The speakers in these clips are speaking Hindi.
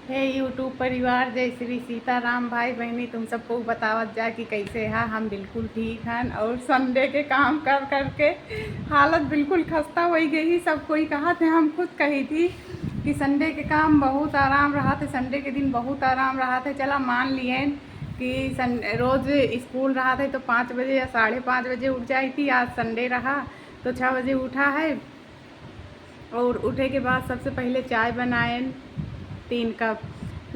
हे यूट्यूब परिवार, जय श्री सीताराम। भाई बहनी तुम सबको बतावत जा कि कैसे है। हम बिल्कुल ठीक हैं और संडे के काम कर करके हालत बिल्कुल खस्ता हो गई। सब कोई कहा थे, हम खुद कही थी कि संडे के काम बहुत आराम रहा थे, संडे के दिन बहुत आराम रहा थे। चला मान लिए कि रोज़ स्कूल रहा थे तो 5 बजे या 5:30 बजे उठ जाई थी। आज संडे रहा तो 6 बजे उठा है और उठे के बाद सबसे पहले चाय बनाए 3 कप,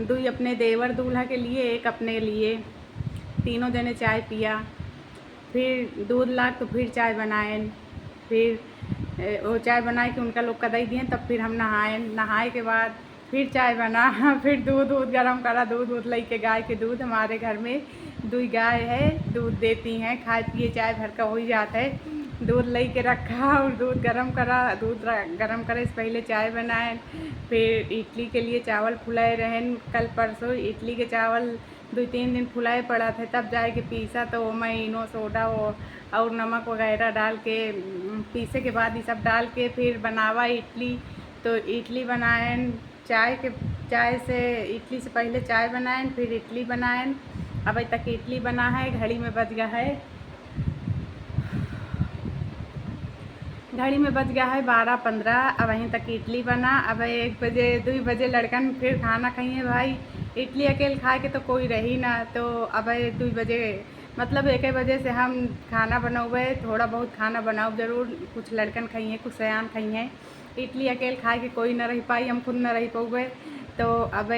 2 अपने देवर दूल्हा के लिए, 1 अपने लिए। तीनों जने चाय पिया, फिर दूध ला तो फिर चाय बनाए। फिर वो चाय बनाए कि उनका लोग कदई दिए, तब फिर हम नहाए। नहाए के बाद फिर चाय बना फिर दूध गरम करा, दूध लेके गाय के दूध, हमारे घर में 2 गाय है, दूध देती हैं, खाए पिए चाय भर का हो ही जाता है। दूध लेके रखा और दूध गरम करा, दूध गरम करे से पहले चाय बनाए। फिर इडली के लिए चावल फुलाए रहन, कल परसों इडली के चावल 2-3 दिन फुलाए पड़ा थे, तब जाए के पीसा तो मैं इनो सोडा और नमक वगैरह डाल के पीसे के बाद ये सब डाल के फिर बनावा इडली। तो इडली बनाए, चाय से इडली से पहले चाय बनाए, फिर इडली बनाए। अभी तक इडली बना है, घड़ी में बज गया है 12:15। अब वहीं तक इडली बना। अब 1 बजे 2 बजे लड़कन फिर खाना खाइए। भाई इडली अकेले खाए के तो कोई रही ना, तो अब 2 बजे मतलब 1 बजे से हम खाना बनौबे। थोड़ा बहुत खाना बनाओ ज़रूर, कुछ लड़कन खाइए, कुछ सयान खाइए। इडली अकेले खाए के कोई ना रह पाई, हम खुद ना रह पाऊबे। तो अब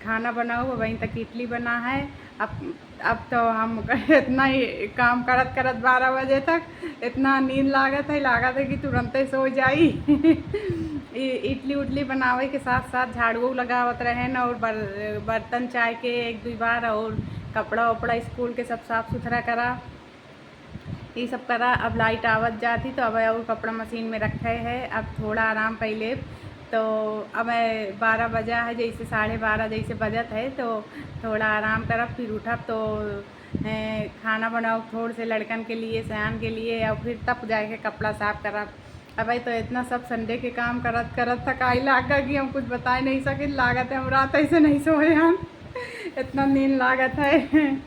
खाना बनाओ, वहीं तक इडली बना है। अब तो हम इतना ही काम करत करत 12 बजे तक इतना नींद लागत है कि तुरंत ही सो जाई इडली उडली बनावे के साथ साथ झाड़ू लगावत रहें और बर्तन चाय के 1-2 बार, और कपड़ा वपड़ा स्कूल के सब साफ़ सुथरा करा, ये सब करा। अब लाइट आवत जाती तो अब और कपड़ा मशीन में रखे है। अब थोड़ा आराम पहले तो अब 12 बजा है, जैसे 12:30 जैसे बजत है, तो थोड़ा आराम करब, फिर उठब तो खाना बनाओ थोड़े से लड़कन के लिए, सयान के लिए, और फिर तब जाके कपड़ा साफ करब। अब तो इतना सब संडे के काम करत करत थकाई लागा कि हम कुछ बता नहीं सके। लागत है हम रात ऐसे नहीं सोए हम इतना नींद लागत है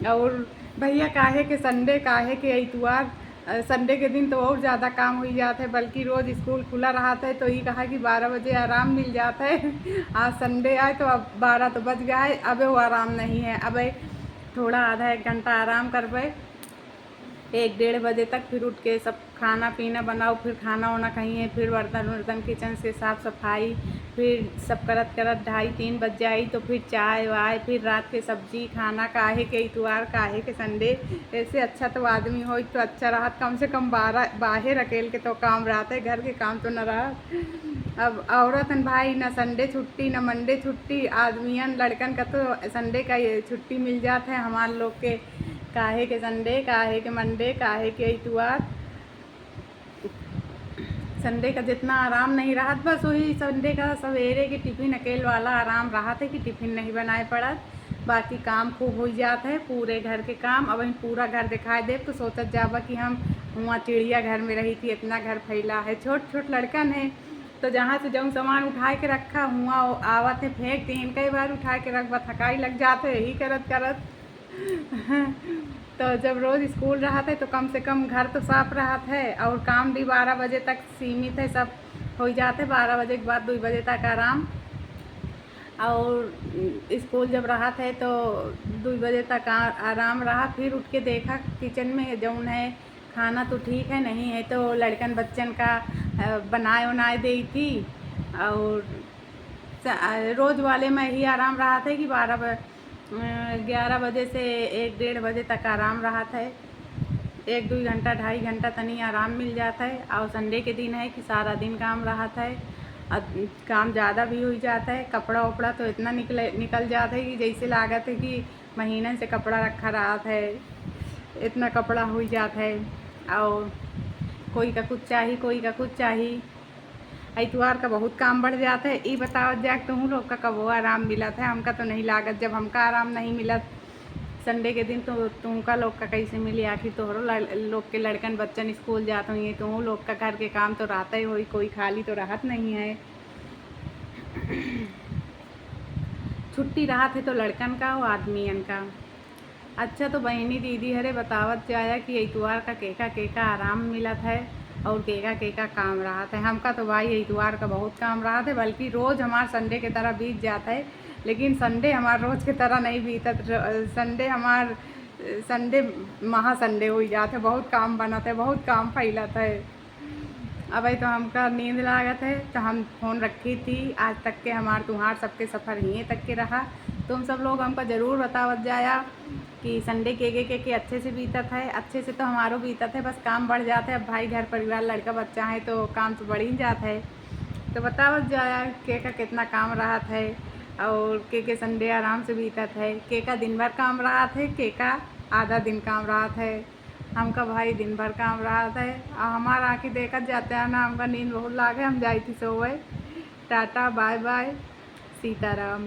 और भैया काहे के संडे, काहे के इतवार, संडे के दिन तो और ज़्यादा काम हो जाता है, बल्कि रोज़ स्कूल खुला रहता है तो ये कहा कि 12 बजे आराम मिल जाता है। आज संडे आए तो अब 12 तो बज गया है, अब वो आराम नहीं है। अब थोड़ा आधा 1 घंटा आराम करबे, 1-1:30 बजे तक, फिर उठ के सब खाना पीना बनाओ, फिर खाना वाना खाइए, फिर बर्तन वर्तन किचन से साफ़ सफाई, फिर सब करत करत 2:30-3 बज जाई, तो फिर चाय वाय, फिर रात के सब्जी खाना। काहे के इतवार, काहे के संडे, ऐसे अच्छा तो आदमी हो तो अच्छा रहा, कम से कम बाहर अकेले के तो काम रहते, घर के काम तो न रहा। अब औरतन भाई ना संडे छुट्टी ना मंडे छुट्टी, आदमियन लड़कन का तो संडे का ये छुट्टी मिल जाता है, हमारे लोग के काहे के संडे, काहे के मंडे, काहे के इतवार। संडे का जितना आराम नहीं रहा, बस वही संडे का सवेरे के टिफ़िन अकेले वाला आराम रहा था कि टिफ़िन नहीं बनाए पड़त, बाकी काम खूब हो जाता है, पूरे घर के काम। अब हम पूरा घर दिखाई दे तो सोचत जाबा कि हम वहाँ चिड़िया घर में रही थी, इतना घर फैला है, छोट छोट लड़कन है, तो जहाँ से जऊँ सामान उठा के रखा हुआ आवत है फेंक तीन कई बार उठा के रखबा, थकाई लग जाते यही करत करत तो जब रोज़ स्कूल रहा था तो कम से कम घर तो साफ रहा है और काम भी 12 बजे तक सीमित है, सब हो जाते। 12 बजे के बाद 2 बजे तक आराम, और स्कूल जब रहा था तो 2 बजे तक आराम रहा। फिर उठ के देखा किचन में जौन है खाना तो ठीक है, नहीं है तो लड़कन बच्चन का बनाए उनाए दी थी। और रोज़ वाले में ही आराम रहा था कि 11 बजे से 1-1:30 बजे तक आराम रहा था, 1-2 घंटा 2.5 घंटा तनी आराम मिल जाता है। और संडे के दिन है कि सारा दिन काम रहा था, काम ज़्यादा भी हो जाता है। कपड़ा वपड़ा तो इतना निकल जाता है कि जैसे लागत है कि महीने से कपड़ा रखा रहा है, इतना कपड़ा हो जाता है। और कोई का कुछ चाहिए, कोई का कुछ चाहिए, इतवार का बहुत काम बढ़ जाता है। ये बताओ जा तुम लोग का कब आराम मिला था, हमका तो नहीं लागत। जब हमका आराम नहीं मिला संडे के दिन तो तुमका लोग का कैसे मिली, आखिर तोहरो लोग के लड़कन बच्चन स्कूल जाते हुए, तुम लोग का घर के काम तो रहता ही होई, कोई खाली तो राहत नहीं है। छुट्टी रहा थे तो लड़कन का और आदमियन का। अच्छा तो बहनी दीदी हरे बतावत जाया कि इतवार का केका आराम मिलत है और केका काम रहा है। हमका तो भाई इतवार का बहुत काम रहा है, बल्कि रोज़ हमार संडे की तरह बीत जाता है, लेकिन संडे हमार रोज़ की तरह नहीं बीतत। संडे महा संडे हो जाते, बहुत काम बनत है, बहुत काम फैलत है। अब तो हमका नींद लागत है तो हम फ़ोन रखी थी। आज तक के हमार तुम्हार सबके सफ़र यहीं तक के रहा। तुम सब लोग हमका ज़रूर बतावत जाया कि संडे के अच्छे से बीतत है। अच्छे से तो हमारो बीतत है, बस काम बढ़ जाता है। अब भाई घर परिवार लड़का बच्चा है तो काम तो बढ़ ही जाता है। तो बतावत जाया का कितना काम राहत है और के संडे आराम से बीतत है। का दिन भर काम राहत है, का आधा दिन काम राहत है। हमका भाई दिन भर काम राहत है और हमारा आँखें देखत जाते हैं ना, हमका नींद बहुत लागे, हम जाई थी सोवे। Tata bye bye, Sitaram.